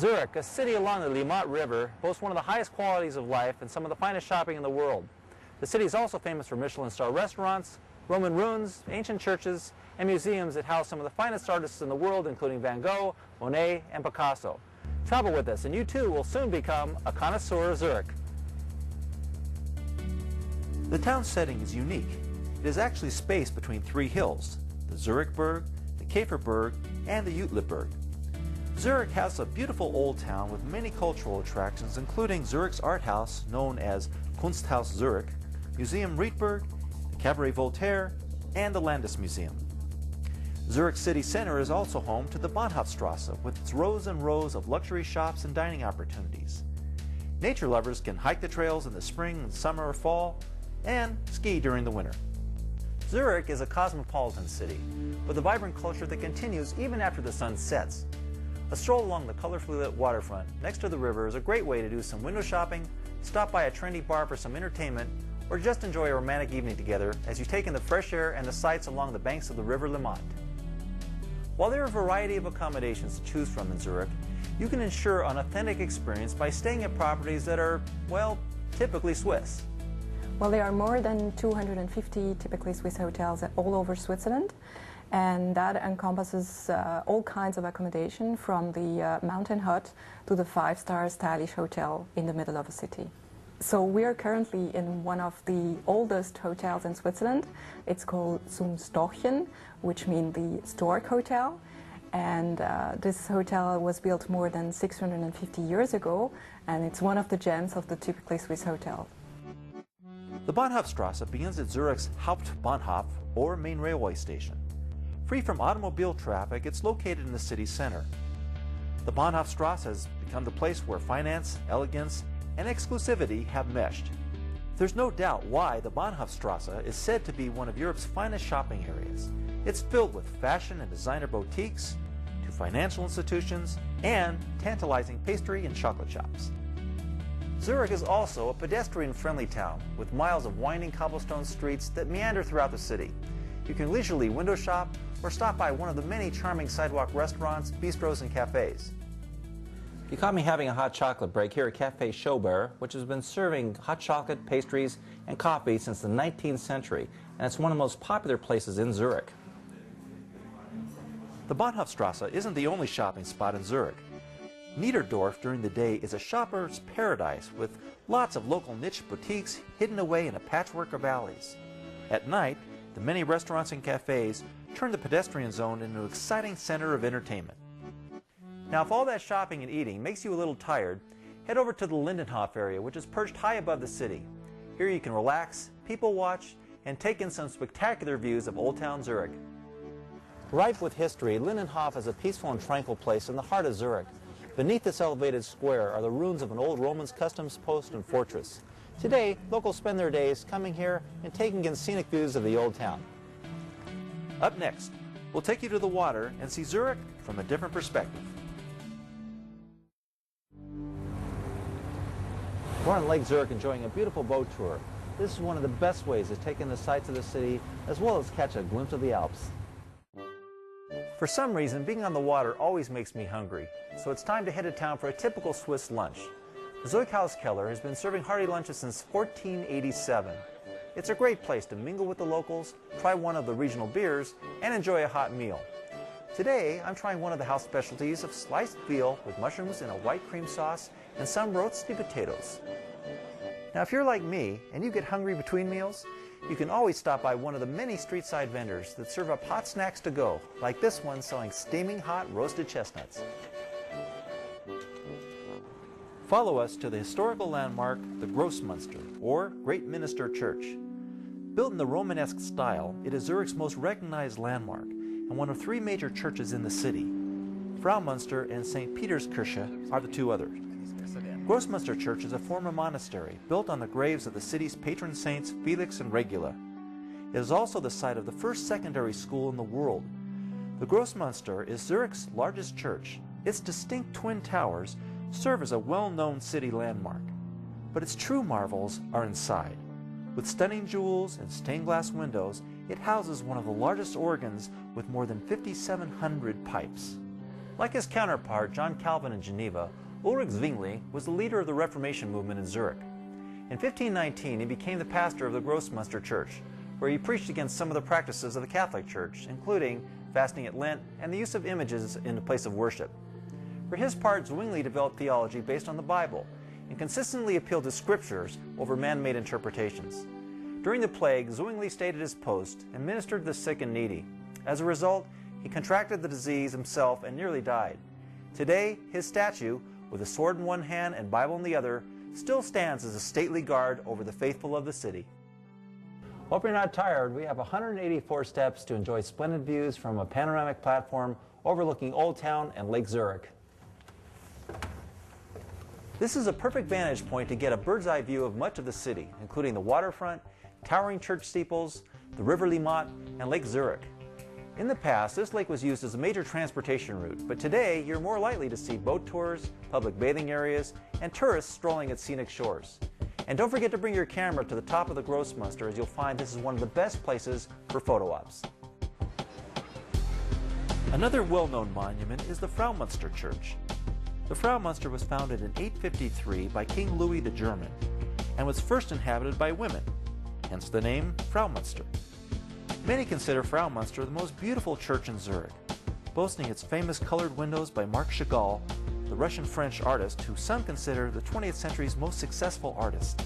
Zurich, a city along the Nile River, boasts one of the highest qualities of life and some of the finest shopping in the world. The city is also famous for Michelin-star restaurants, Roman ruins, ancient churches, and museums that house some of the finest artists in the world, including Van Gogh, Monet, and Picasso. Travel with us, and you too will soon become a connoisseur of Zurich. The town setting is unique. It is actually spaced between three hills, the Zurichberg, the Käferberg, and the Uetliberg. Zurich has a beautiful old town with many cultural attractions, including Zurich's art house, known as Kunsthaus Zurich, Museum Rietberg, the Cabaret Voltaire, and the Landesmuseum. Zurich city center is also home to the Bahnhofstrasse, with its rows and rows of luxury shops and dining opportunities. Nature lovers can hike the trails in the spring, summer, or fall, and ski during the winter. Zurich is a cosmopolitan city with a vibrant culture that continues even after the sun sets. A stroll along the colorfully lit waterfront next to the river is a great way to do some window shopping, stop by a trendy bar for some entertainment, or just enjoy a romantic evening together as you take in the fresh air and the sights along the banks of the River Lemant. While there are a variety of accommodations to choose from in Zurich, you can ensure an authentic experience by staying at properties that are, well, typically Swiss. Well, there are more than 250 typically Swiss hotels all over Switzerland, and that encompasses all kinds of accommodation, from the mountain hut to the five-star stylish hotel in the middle of a city. So we are currently in one of the oldest hotels in Switzerland. It's called Zum Storchen, which means the Stork Hotel. And this hotel was built more than 650 years ago, and it's one of the gems of the typically Swiss hotel. The Bahnhofstrasse begins at Zurich's Hauptbahnhof, or main railway station. Free from automobile traffic, it's located in the city center. The Bahnhofstrasse has become the place where finance, elegance, and exclusivity have meshed. There's no doubt why the Bahnhofstrasse is said to be one of Europe's finest shopping areas. It's filled with fashion and designer boutiques, to financial institutions, and tantalizing pastry and chocolate shops. Zurich is also a pedestrian-friendly town with miles of winding cobblestone streets that meander throughout the city. You can leisurely window shop or stop by one of the many charming sidewalk restaurants, bistros, and cafes. You caught me having a hot chocolate break here at Café Schober, which has been serving hot chocolate, pastries, and coffee since the 19th century, and it's one of the most popular places in Zurich. The Bahnhofstrasse isn't the only shopping spot in Zurich. Niederdorf during the day is a shopper's paradise with lots of local niche boutiques hidden away in a patchwork of alleys. At night, the many restaurants and cafes turn the pedestrian zone into an exciting center of entertainment. Now, if all that shopping and eating makes you a little tired, head over to the Lindenhof area, which is perched high above the city. Here you can relax, people watch, and take in some spectacular views of Old Town Zurich. Ripe with history, Lindenhof is a peaceful and tranquil place in the heart of Zurich. Beneath this elevated square are the ruins of an old Roman customs post and fortress. Today, locals spend their days coming here and taking in scenic views of the old town. Up next, we'll take you to the water and see Zurich from a different perspective. We're on Lake Zurich enjoying a beautiful boat tour. This is one of the best ways to take in the sights of the city as well as catch a glimpse of the Alps. For some reason, being on the water always makes me hungry, so it's time to head to town for a typical Swiss lunch. The Zurich Keller has been serving hearty lunches since 1487. It's a great place to mingle with the locals, try one of the regional beers, and enjoy a hot meal. Today, I'm trying one of the house specialties of sliced veal with mushrooms in a white cream sauce and some roasted potatoes. Now, if you're like me and you get hungry between meals, you can always stop by one of the many street-side vendors that serve up hot snacks to go, like this one selling steaming hot roasted chestnuts. Follow us to the historical landmark, the Grossmünster, or Great Minster Church. Built in the Romanesque style, it is Zurich's most recognized landmark and one of three major churches in the city. Fraumünster and St. Peter's Kirche are the two others. Grossmünster Church is a former monastery built on the graves of the city's patron saints Felix and Regula. It is also the site of the first secondary school in the world. The Grossmünster is Zurich's largest church. Its distinct twin towers serve as a well-known city landmark. But its true marvels are inside. With stunning jewels and stained glass windows, it houses one of the largest organs with more than 5,700 pipes. Like his counterpart, John Calvin in Geneva, Ulrich Zwingli was the leader of the Reformation movement in Zurich. In 1519, he became the pastor of the Grossmünster Church, where he preached against some of the practices of the Catholic Church, including fasting at Lent and the use of images in the place of worship. For his part, Zwingli developed theology based on the Bible and consistently appealed to scriptures over man-made interpretations. During the plague, Zwingli stayed at his post and ministered to the sick and needy. As a result, he contracted the disease himself and nearly died. Today, his statue, with a sword in one hand and Bible in the other, still stands as a stately guard over the faithful of the city. Hope you're not tired. We have 184 steps to enjoy splendid views from a panoramic platform overlooking Old Town and Lake Zurich. This is a perfect vantage point to get a bird's-eye view of much of the city, including the waterfront, towering church steeples, the River Limmat, and Lake Zurich. In the past, this lake was used as a major transportation route, but today you're more likely to see boat tours, public bathing areas, and tourists strolling its scenic shores. And don't forget to bring your camera to the top of the Grossmünster, as you'll find this is one of the best places for photo ops. Another well-known monument is the Fraumünster Church. The Fraumünster was founded in 853 by King Louis the German and was first inhabited by women, hence the name Fraumünster. Many consider Fraumünster the most beautiful church in Zurich, boasting its famous colored windows by Marc Chagall, the Russian-French artist who some consider the 20th century's most successful artist.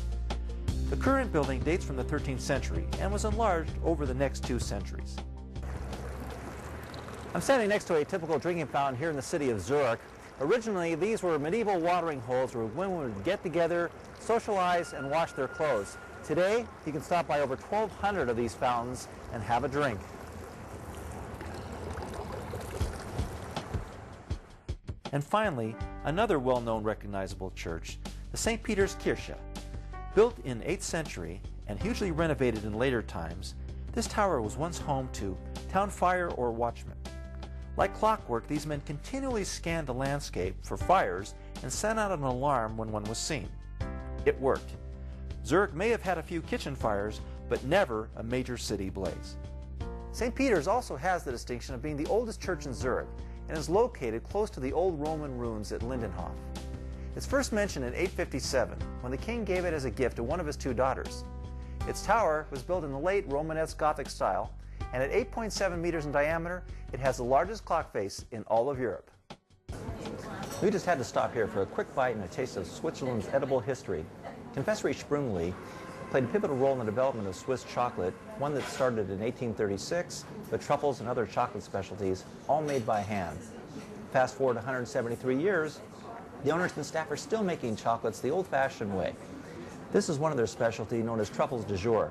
The current building dates from the 13th century and was enlarged over the next 2 centuries. I'm standing next to a typical drinking fountain here in the city of Zurich. Originally, these were medieval watering holes where women would get together, socialize, and wash their clothes. Today, you can stop by over 1,200 of these fountains and have a drink. And finally, another well-known recognizable church, the St. Peter's Kirche. Built in 8th century and hugely renovated in later times, this tower was once home to town fire or watchmen. Like clockwork, these men continually scanned the landscape for fires and sent out an alarm when one was seen. It worked. Zurich may have had a few kitchen fires, but never a major city blaze. St. Peter's also has the distinction of being the oldest church in Zurich and is located close to the old Roman ruins at Lindenhof. It's first mentioned in 857 when the king gave it as a gift to one of his 2 daughters. Its tower was built in the late Romanesque Gothic style, and at 8.7 meters in diameter, it has the largest clock face in all of Europe. We just had to stop here for a quick bite and a taste of Switzerland's edible history. Confessory Sprungli played a pivotal role in the development of Swiss chocolate, one that started in 1836, with truffles and other chocolate specialties, all made by hand. Fast forward 173 years, the owners and staff are still making chocolates the old-fashioned way. This is one of their specialty known as truffles de jour.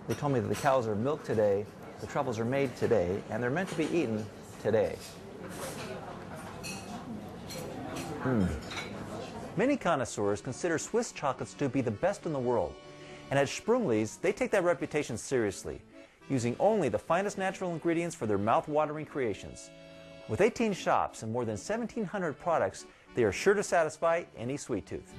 They told me that the cows are milked today, the truffles are made today, and they're meant to be eaten today. Many connoisseurs consider Swiss chocolates to be the best in the world, and at Sprungli's, they take that reputation seriously, using only the finest natural ingredients for their mouth-watering creations. With 18 shops and more than 1,700 products, they are sure to satisfy any sweet tooth.